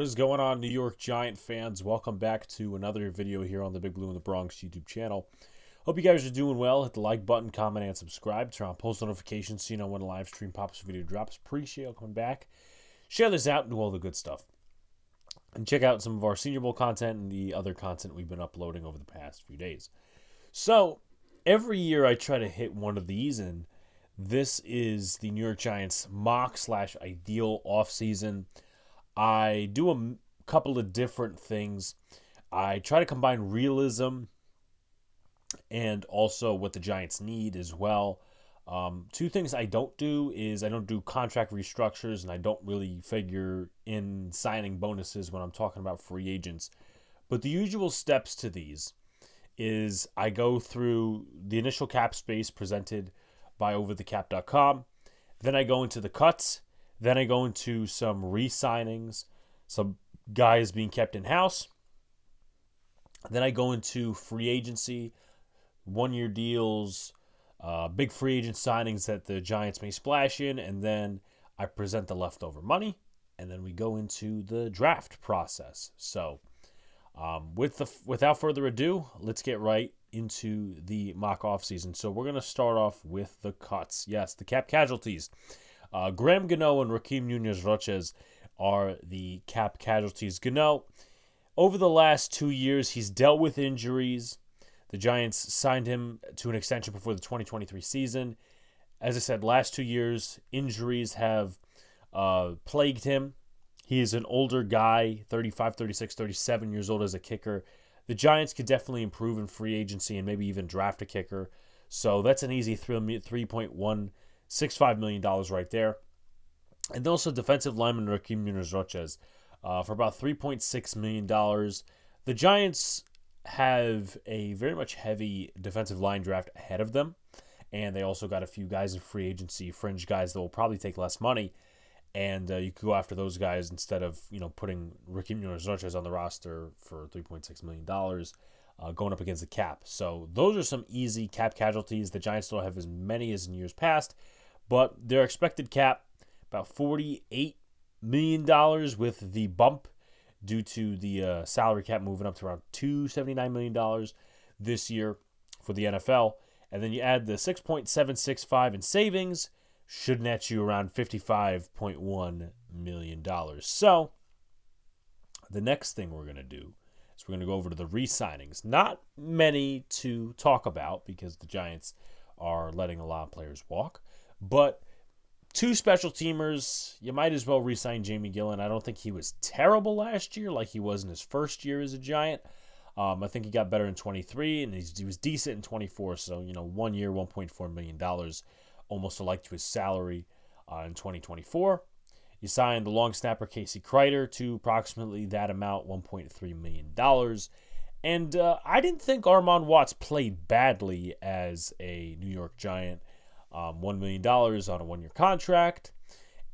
is going on, New York Giant fans? Welcome back to another video here on the Big Blue in the Bronx YouTube channel. Hope you guys are doing well. Hit the like button, comment, and subscribe. Turn on post notifications so you know when a live stream pops, video drops. Appreciate you coming back. Share this out and do all the good stuff. And check out some of our Senior Bowl content and the other content we've been uploading over the past few days. So, every year I try to hit one of these, and this is the New York Giants mock/ideal offseason. I do a couple of different things. I try to combine realism and also what the Giants need as well. Two things I don't do is I don't do contract restructures, and I don't really figure in signing bonuses when I'm talking about free agents. But the usual steps to these is I go through the initial cap space presented by overthecap.com. Then I go into the cuts. Then I go into some re-signings, some guys being kept in-house. Then I go into free agency, one-year deals, big free agent signings that the Giants may splash in, and then I present the leftover money, and then we go into the draft process. So without further ado, let's get right into the mock offseason. So we're going to start off with the cuts. Yes, the cap casualties. Graham Gano and Raheem Nunez-Roches are the cap casualties. Gano, over the last 2 years, he's dealt with injuries. The Giants signed him to an extension before the 2023 season. As I said, last 2 years, injuries have plagued him. He is an older guy, 35, 36, 37 years old as a kicker. The Giants could definitely improve in free agency and maybe even draft a kicker. So that's an easy $3.165 million right there. And also defensive lineman Raheem Nunez-Roches for about $3.6 million. The Giants have a very much heavy defensive line draft ahead of them. And they also got a few guys in free agency, fringe guys that will probably take less money. And you could go after those guys instead of putting Raheem Nunez-Roches on the roster for $3.6 million going up against the cap. So those are some easy cap casualties. The Giants don't have as many as in years past, but their expected cap, about $48 million with the bump due to the salary cap moving up to around $279 million this year for the NFL. And then you add the $6.765 in savings, should net you around $55.1 million. So the next thing we're going to do is we're going to go over to the re-signings. Not many to talk about because the Giants are letting a lot of players walk. But two special teamers, you might as well re-sign Jamie Gillan. I don't think he was terrible last year like he was in his first year as a Giant. I think he got better in 23, and he was decent in 24. So, 1 year, $1.4 million. Almost alike to his salary in 2024. You signed the long snapper Casey Kreiter to approximately that amount, $1.3 million. And I didn't think Armand Watts played badly as a New York Giant. $1 million on a one-year contract.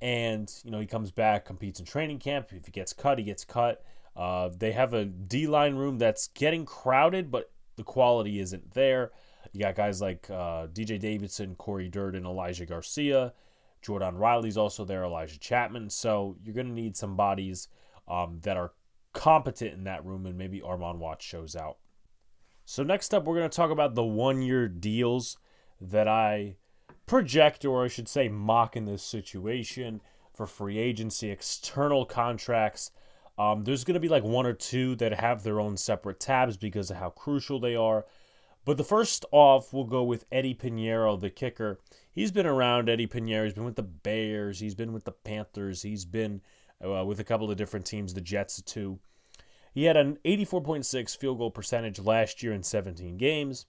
And, he comes back, competes in training camp. If he gets cut, he gets cut. They have a D-line room that's getting crowded, but the quality isn't there. You got guys like DJ Davidson, Corey Durden, Elijah Garcia. Jordan Riley's also there, Elijah Chapman. So you're going to need some bodies that are competent in that room, and maybe Armand Watts shows out. So next up, we're going to talk about the one-year deals that I project, or I should say mock in this situation for free agency, external contracts. There's going to be like one or two that have their own separate tabs because of how crucial they are. But the first off, we'll go with Eddie Pinheiro, the kicker. He's been around, Eddie Pinheiro. He's been with the Bears. He's been with the Panthers. He's been with a couple of different teams, the Jets too. He had an 84.6 field goal percentage last year in 17 games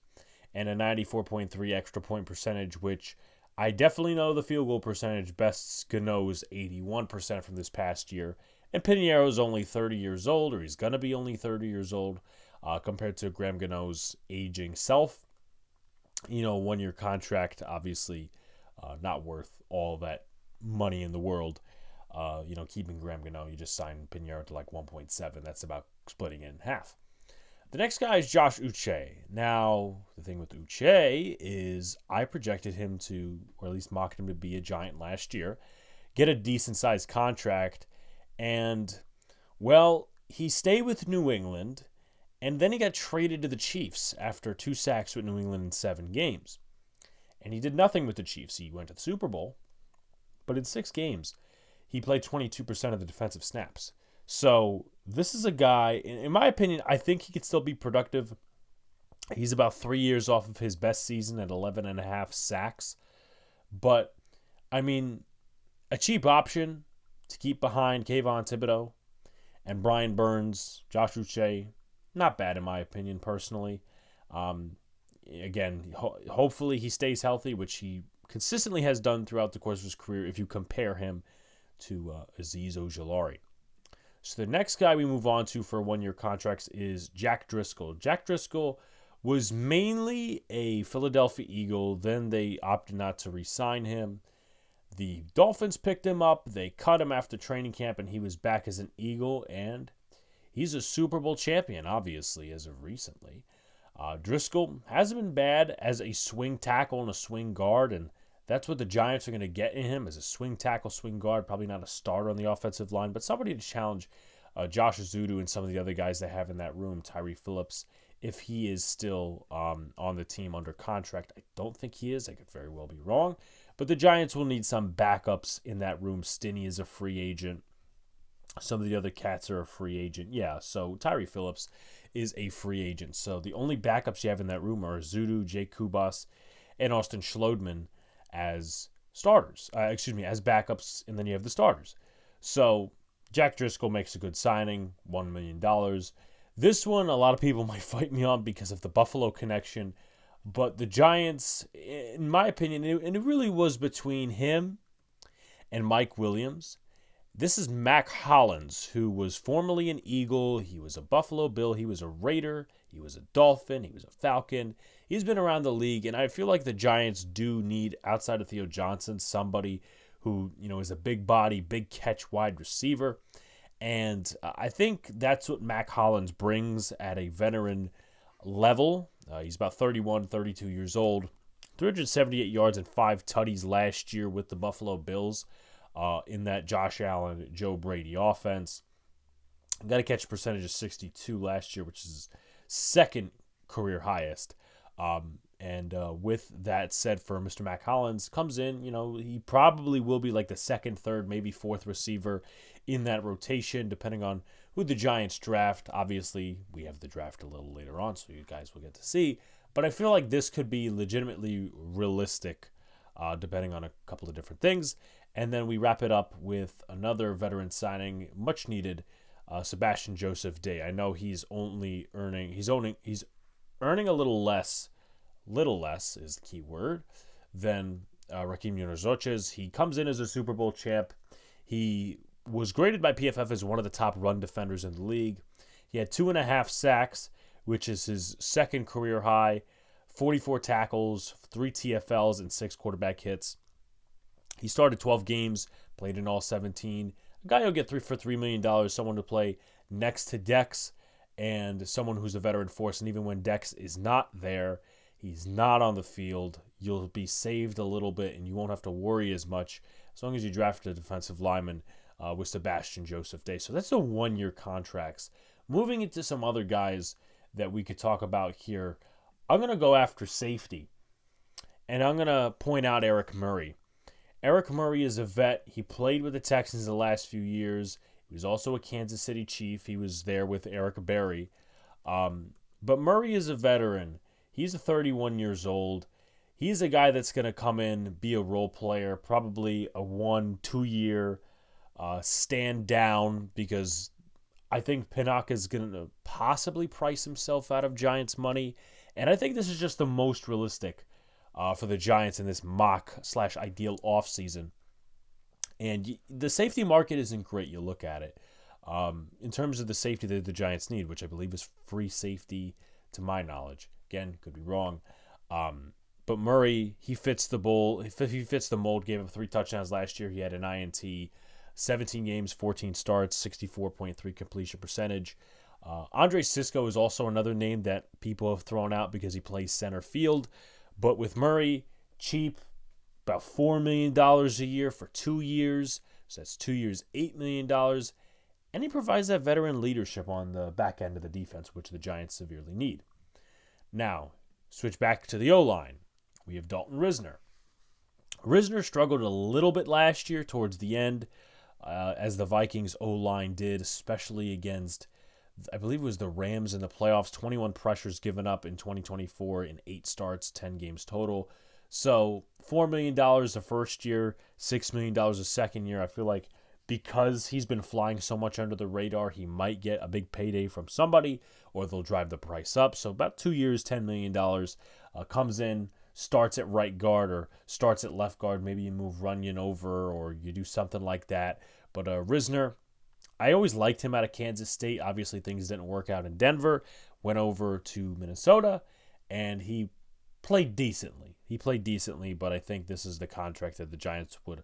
and a 94.3 extra point percentage, which I definitely know the field goal percentage bests Gano's 81% from this past year. And Pinheiro's only 30 years old, or he's going to be only 30 years old. Compared to Graham Gano's aging self. 1 year contract, obviously not worth all that money in the world. Keeping Graham Gano, you just sign Pinheiro to like 1.7. That's about splitting it in half. The next guy is Josh Uche. Now, the thing with Uche is I projected him to, or at least mocked him to be a Giant last year, get a decent-sized contract, and Well, he stayed with New England, and then he got traded to the Chiefs after 2 sacks with New England in 7 games. And he did nothing with the Chiefs. He went to the Super Bowl, but in 6 games, he played 22% of the defensive snaps. So this is a guy, in my opinion, I think he could still be productive. He's about 3 years off of his best season at 11 and a half sacks. But, I mean, a cheap option to keep behind Kayvon Thibodeau and Brian Burns, Josh Uche, not bad in my opinion, personally. Again, hopefully he stays healthy, which he consistently has done throughout the course of his career if you compare him to Azeez Ojulari. So the next guy we move on to for 1-year contracts is Jack Driscoll. Jack Driscoll was mainly a Philadelphia Eagle. Then they opted not to re-sign him. The Dolphins picked him up. They cut him after training camp, and he was back as an Eagle, and he's a Super Bowl champion, obviously, as of recently. Driscoll hasn't been bad as a swing tackle and a swing guard, and that's what the Giants are going to get in him, as a swing tackle, swing guard. Probably not a starter on the offensive line, but somebody to challenge Josh Azudu and some of the other guys they have in that room, Tyree Phillips, if he is still on the team under contract. I don't think he is. I could very well be wrong. But the Giants will need some backups in that room. Stinney is a free agent. Some of the other cats are a free agent. Yeah, so Tyree Phillips is a free agent. So the only backups you have in that room are Azudu, Jake Kubas, and Austin Schlodman as starters. As backups, and then you have the starters. So Jack Driscoll makes a good signing, $1 million. This one, a lot of people might fight me on because of the Buffalo connection. But the Giants, in my opinion, and it really was between him and Mike Williams. This is Mac Hollins, who was formerly an Eagle. He was a Buffalo Bill. He was a Raider. He was a Dolphin. He was a Falcon. He's been around the league, and I feel like the Giants do need, outside of Theo Johnson, somebody who, is a big body, big catch wide receiver. And I think that's what Mac Hollins brings at a veteran level. He's about 31, 32 years old. 378 yards and 5 tutties last year with the Buffalo Bills in that Josh Allen, Joe Brady offense. Got a catch percentage of 62 last year, which is second career highest. With that said, for Mr. Mac Hollins, comes in, he probably will be like the second, third, maybe fourth receiver in that rotation, depending on who the Giants draft. Obviously, we have the draft a little later on, so you guys will get to see. But I feel like this could be legitimately realistic, depending on a couple of different things. And then we wrap it up with another veteran signing, much needed, Sebastian Joseph Day. I know he's earning a little less is the key word, than Raheem Yunus-Roches. He comes in as a Super Bowl champ. He was graded by PFF as one of the top run defenders in the league. He had 2.5 sacks, which is his second career high, 44 tackles, 3 TFLs, and 6 quarterback hits. He started 12 games, played in all 17. A guy who'll get $3 million, someone to play next to Dex, and someone who's a veteran force. And even when Dex is not there, he's not on the field, you'll be saved a little bit, and you won't have to worry as much as long as you draft a defensive lineman with Sebastian Joseph Day. So that's the 1-year contracts. Moving into some other guys that we could talk about here, I'm going to go after safety, and I'm going to point out Eric Murray. Eric Murray is a vet. He played with the Texans the last few years. He was also a Kansas City Chief. He was there with Eric Berry. But Murray is a veteran. He's 31 years old. He's a guy that's going to come in, be a role player, probably a 1-2 year stand down, because I think Pinnock is going to possibly price himself out of Giants money. And I think this is just the most realistic for the Giants in this mock/ideal offseason. And the safety market isn't great. You look at it. In terms of the safety that the Giants need, which I believe is free safety to my knowledge. Again, could be wrong. But Murray, he fits the mold. He fits the mold. Gave up 3 touchdowns last year. He had an INT, 17 games, 14 starts, 64.3 completion percentage. Andre Sisco is also another name that people have thrown out because he plays center field. But with Murray, cheap, about $4 million a year for 2 years. So that's 2 years, $8 million. and he provides that veteran leadership on the back end of the defense, which the Giants severely need. Now, switch back to the O-line. We have Dalton Risner. Risner struggled a little bit last year towards the end, as the Vikings O-line did, especially against, I believe it was the Rams in the playoffs. 21 pressures given up in 2024 in 8 starts, 10 games total. So $4 million the first year, $6 million the second year. I feel like because he's been flying so much under the radar, he might get a big payday from somebody, or they'll drive the price up. So about 2 years, $10 million, comes in, starts at right guard or starts at left guard. Maybe you move Runyon over or you do something like that. But Risner, I always liked him out of Kansas State. Obviously, things didn't work out in Denver. Went over to Minnesota, and he played decently. But I think this is the contract that the Giants would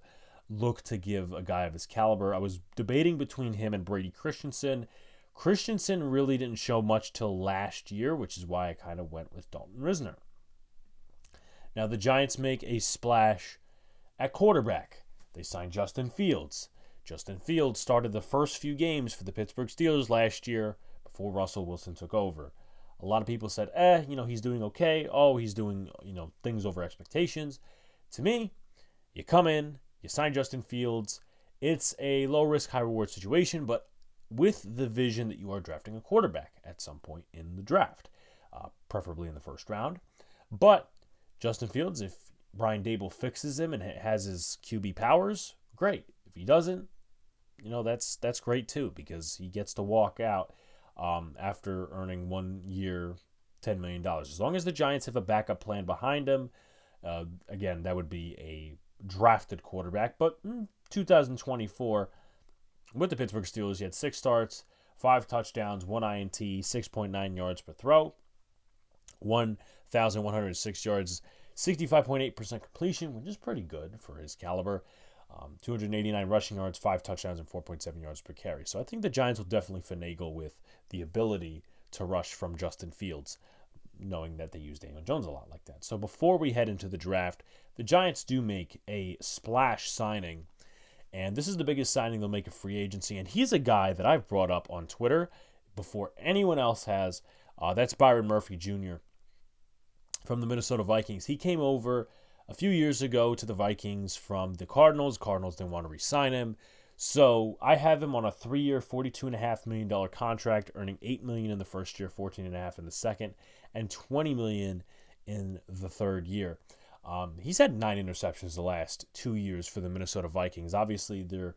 look to give a guy of his caliber. I was debating between him and Brady Christensen. Christensen really didn't show much till last year, which is why I kind of went with Dalton Risner. Now, the Giants make a splash at quarterback. They signed Justin Fields. Justin Fields started the first few games for the Pittsburgh Steelers last year before Russell Wilson took over. A lot of people said, he's doing okay. Oh, he's doing, things over expectations. To me, you come in, you sign Justin Fields. It's a low-risk, high-reward situation, but with the vision that you are drafting a quarterback at some point in the draft, preferably in the first round. But Justin Fields, if Brian Daboll fixes him and has his QB powers, great. If he doesn't, that's great too, because he gets to walk out after earning 1 year, $10 million. As long as the Giants have a backup plan behind him, again, that would be a drafted quarterback. But 2024, with the Pittsburgh Steelers, he had 6 starts, 5 touchdowns, 1 INT, 6.9 yards per throw, 1,106 yards, 65.8% completion, which is pretty good for his caliber. 289 rushing yards, 5 touchdowns, and 4.7 yards per carry. So I think the Giants will definitely finagle with the ability to rush from Justin Fields, knowing that they use Daniel Jones a lot like that. So before we head into the draft, the Giants do make a splash signing, and this is the biggest signing they'll make in free agency, and he's a guy that I've brought up on Twitter before anyone else has. That's Byron Murphy Jr. from the Minnesota Vikings. He came over a few years ago to the Vikings from the Cardinals. Cardinals didn't want to re-sign him. So I have him on a 3-year, $42.5 million contract, earning $8 million in the first year, $14.5 million in the second, and $20 million in the third year. He's had 9 interceptions the last 2 years for the Minnesota Vikings. Obviously, they're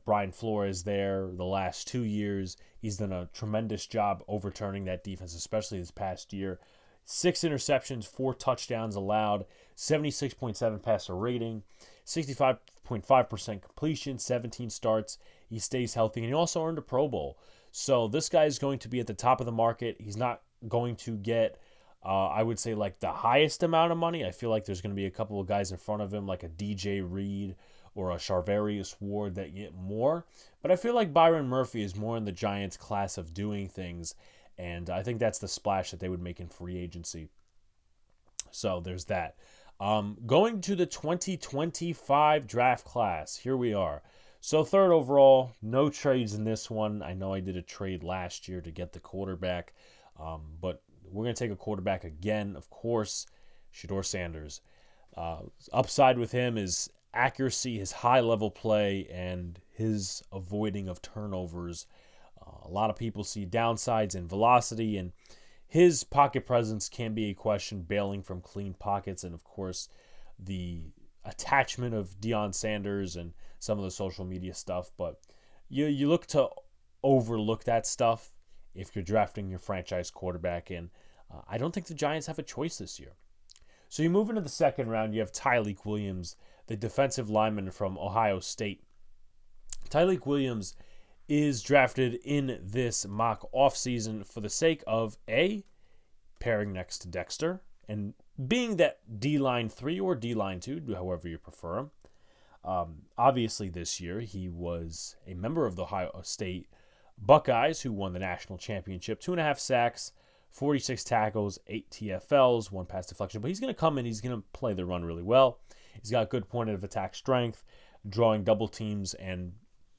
Brian Flores there the last 2 years. He's done a tremendous job overturning that defense, especially this past year. 6 interceptions, 4 touchdowns allowed, 76.7 passer rating, 65.5% completion, 17 starts. He stays healthy, and he also earned a Pro Bowl. So this guy is going to be at the top of the market. He's not going to get, I would say, like the highest amount of money. I feel like there's going to be a couple of guys in front of him, like a DJ Reed or a Charvarius Ward, that get more. But I feel like Byron Murphy is more in the Giants' class of doing things, and I think that's the splash that they would make in free agency. So there's that. Going to the 2025 draft class, here we are. So 3rd overall, no trades in this one. I know I did a trade last year to get the quarterback, but we're going to take a quarterback again, of course, Shedeur Sanders. Upside with him is accuracy, his high-level play, and his avoiding of turnovers. A lot of people see downsides in velocity, and his pocket presence can be a question, bailing from clean pockets, and of course the attachment of Deion Sanders and some of the social media stuff. But you look to overlook that stuff if you're drafting your franchise quarterback, and I don't think the Giants have a choice this year. So you move into the 2nd round, you have Tyleik Williams, the defensive lineman from Ohio State. Tyleik Williams is drafted in this mock offseason for the sake of pairing next to Dexter, and being that D-line 3 or D-line 2, however you prefer him. Obviously this year he was a member of the Ohio State Buckeyes, who won the national championship. 2.5 sacks, 46 tackles, 8 TFLs, 1 pass deflection. But he's going to come in, he's going to play the run really well. He's got good point of attack strength, drawing double teams and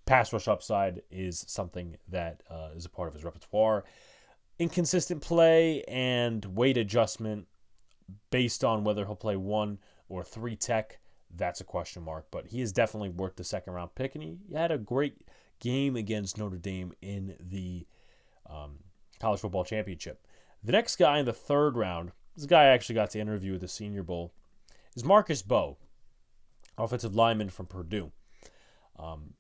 pass rush upside is something that is a part of his repertoire. Inconsistent play and weight adjustment based on whether he'll play 1 or 3 tech, that's a question mark. But he is definitely worth the second-round pick, and he had a great game against Notre Dame in the college football championship. The next guy in the third round, this guy I actually got to interview at the Senior Bowl, is Marcus Bowe, offensive lineman from Purdue.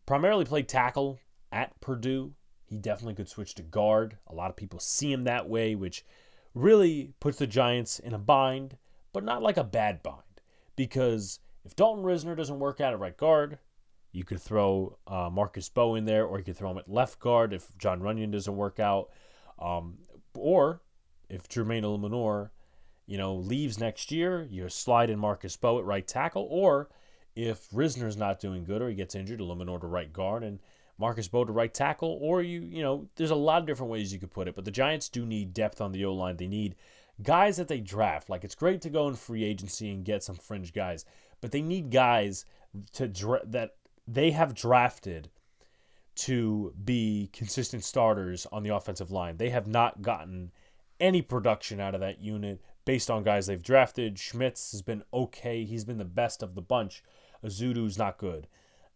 Primarily played tackle at Purdue. He definitely could switch to guard. A lot of people see him that way, which really puts the Giants in a bind, but not like a bad bind. Because if Dalton Risner doesn't work out at right guard, you could throw Marcus Bowe in there, or you could throw him at left guard if John Runyon doesn't work out. Or if Jermaine Illuminor, leaves next year, you slide in Marcus Bowe at right tackle. Or if Risner's not doing good or he gets injured, Illuminor to right guard and Marcus Bowe to right tackle. Or there's a lot of different ways you could put it. But the Giants do need depth on the O-line. They need guys that they draft. Like, it's great to go in free agency and get some fringe guys, but they need guys that they have drafted to be consistent starters on the offensive line. They have not gotten any production out of that unit based on guys they've drafted. Schmitz has been okay. He's been the best of the bunch. Azudu's not good.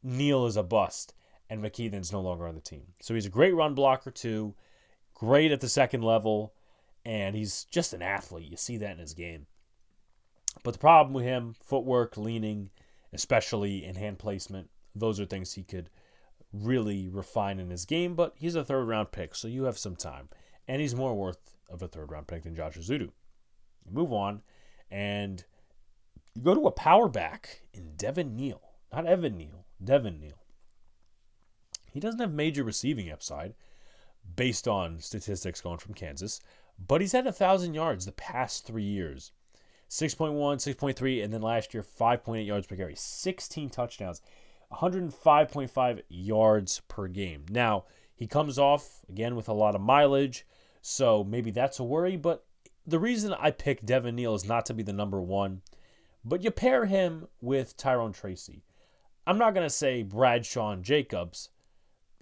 Neal is a bust. And McKeithen's no longer on the team. So he's a great run blocker too. Great at the second level. And he's just an athlete. You see that in his game. But the problem with him, footwork, leaning, especially in hand placement, those are things he could really refine in his game. But he's a third-round pick, so you have some time. And he's more worth of a third-round pick than Josh Azudu. Move on, and you go to a power back in Devin Neal. Not Evan Neal, Devin Neal. He doesn't have major receiving upside based on statistics going from Kansas, but he's had 1,000 yards the past 3 years. 6.1, 6.3, and then last year, 5.8 yards per carry. 16 touchdowns, 105.5 yards per game. Now, he comes off, again, with a lot of mileage, so maybe that's a worry, but the reason I picked Devin Neal is not to be the number one, but you pair him with Tyrone Tracy. I'm not going to say Bradshaw and Jacobs.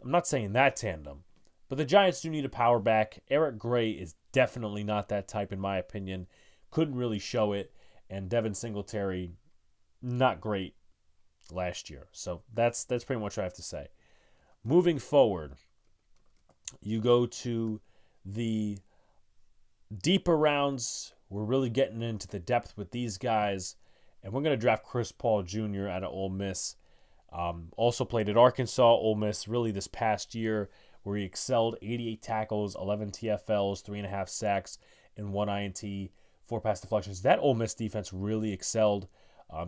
I'm not saying that tandem. But the Giants do need a power back. Eric Gray is definitely not that type, in my opinion. Couldn't really show it. And Devin Singletary, not great last year. So that's pretty much what I have to say. Moving forward, you go to the deeper rounds. We're really getting into the depth with these guys. And we're going to draft Chris Paul Jr. out of Ole Miss. Also played at Arkansas, Ole Miss, really this past year, where he excelled. 88 tackles, 11 TFLs, 3.5 sacks, and 1 INT, 4 pass deflections. That Ole Miss defense really excelled.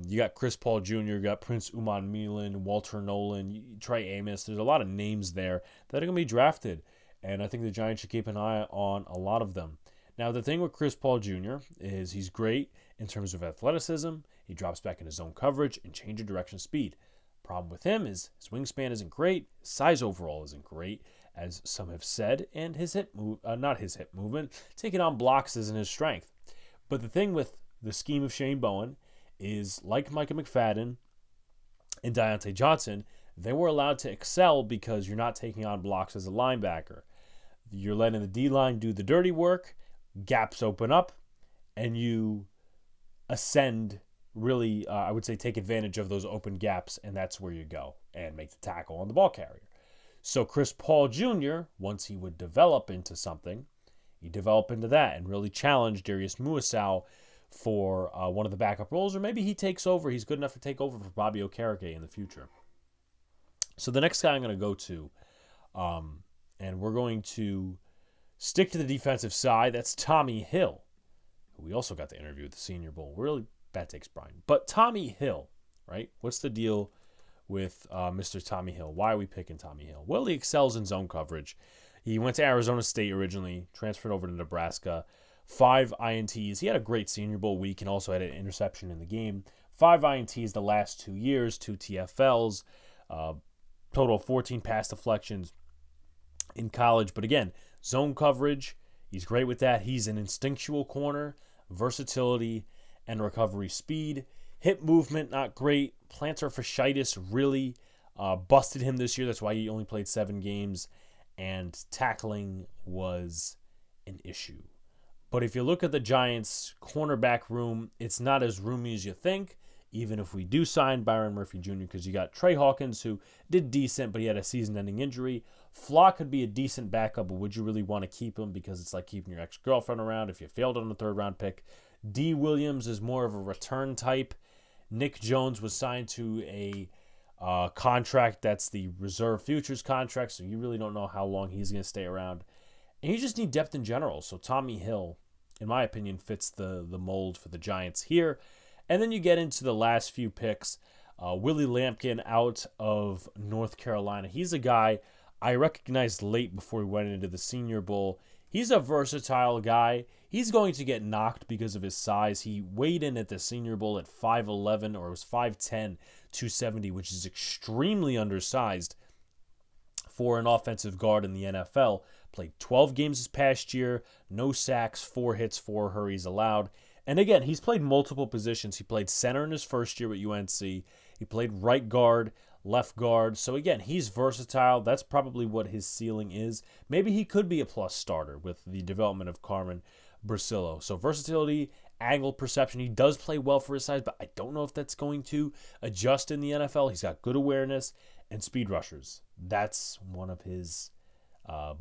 You got Chris Paul Jr., you got Prince Uman Milan, Walter Nolan, Trey Amos. There's a lot of names there that are going to be drafted, and I think the Giants should keep an eye on a lot of them. Now, the thing with Chris Paul Jr. is he's great in terms of athleticism. He drops back in his zone coverage and change of direction speed. Problem with him is his wingspan isn't great, his size overall isn't great, as some have said, and his hip movement, taking on blocks isn't his strength. But the thing with the scheme of Shane Bowen is, like Micah McFadden and Deontay Johnson, they were allowed to excel because you're not taking on blocks as a linebacker. You're letting the D-line do the dirty work, gaps open up, and you ascend. Really, I would say take advantage of those open gaps, and that's where you go and make the tackle on the ball carrier. So Chris Paul Jr., once he would develop into something, he developed into that and really challenged Darius Muasau for one of the backup roles, or maybe he takes over. He's good enough to take over for Bobby Okereke in the future. So the next guy I'm going to go to, and we're going to stick to the defensive side, that's Tommy Hill, who we also got to interview at the Senior Bowl. Really bad takes, Brian. But Tommy Hill, right? What's the deal with Mr. Tommy Hill? Why are we picking Tommy Hill? Well, he excels in zone coverage. He went to Arizona State originally, transferred over to Nebraska. 5 INTs. He had a great Senior Bowl week and also had an interception in the game. 5 INTs the last 2 years, 2 TFLs, total of 14 pass deflections in college. But again, zone coverage, he's great with that. He's an instinctual corner, versatility, and recovery speed. Hip movement, not great. Plantar fasciitis, really busted him this year. That's why he only played 7 games, and tackling was an issue. But if you look at the Giants' cornerback room, it's not as roomy as you think, even if we do sign Byron Murphy Jr., because you got Trey Hawkins, who did decent, but he had a season-ending injury. Flock could be a decent backup, but would you really want to keep him? Because it's like keeping your ex-girlfriend around if you failed on the 3rd-round pick. D. Williams is more of a return type. Nick Jones was signed to a contract that's the reserve futures contract, so you really don't know how long he's going to stay around. And you just need depth in general. So Tommy Hill, in my opinion, fits the mold for the Giants here. And then you get into the last few picks. Willie Lampkin out of North Carolina. He's a guy I recognized late before he went into the Senior Bowl. He's a versatile guy. He's going to get knocked because of his size. He weighed in at the Senior Bowl at 5'11", or it was 5'10", 270, which is extremely undersized for an offensive guard in the NFL. Played 12 games this past year, no sacks, 4 hits, 4 hurries allowed. And again, he's played multiple positions. He played center in his first year at UNC. He played right guard, left guard. So again, he's versatile. That's probably what his ceiling is. Maybe he could be a plus starter with the development of Carmen Bracillo. So versatility, angle perception. He does play well for his size, but I don't know if that's going to adjust in the NFL. He's got good awareness and speed rushers. That's one of his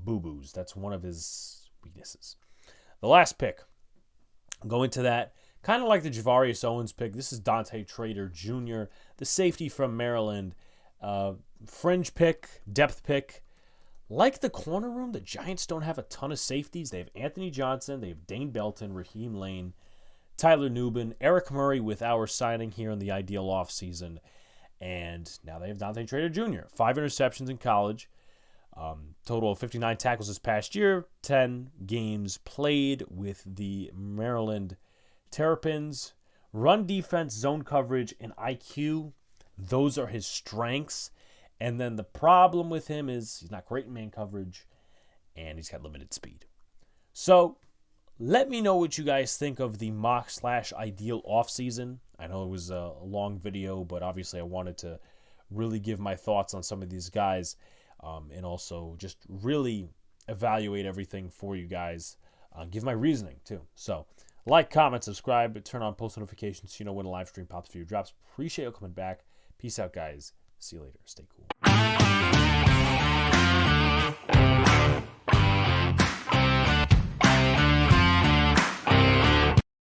boo-boos. That's one of his weaknesses. The last pick. Go into that. Kind of like the Javarius Owens pick. This is Dante Trader Jr., the safety from Maryland. Fringe pick, depth pick. Like the corner room, the Giants don't have a ton of safeties. They have Anthony Johnson. They have Dane Belton, Raheem Lane, Tyler Nubin, Eric Murray with our signing here in the ideal offseason. And now they have Dante Trader Jr. 5 interceptions in college. Total of 59 tackles this past year. 10 games played with the Maryland Terrapins. Run defense, zone coverage, and IQ. Those are his strengths. And then the problem with him is he's not great in man coverage, and he's got limited speed. So let me know what you guys think of the mock/ideal offseason. I know it was a long video, but obviously I wanted to really give my thoughts on some of these guys, and also just really evaluate everything for you guys. Give my reasoning too. So like, comment, subscribe, turn on post notifications so you know when a live stream pops for your drops. Appreciate you coming back. Peace out, guys. See you later. Stay cool.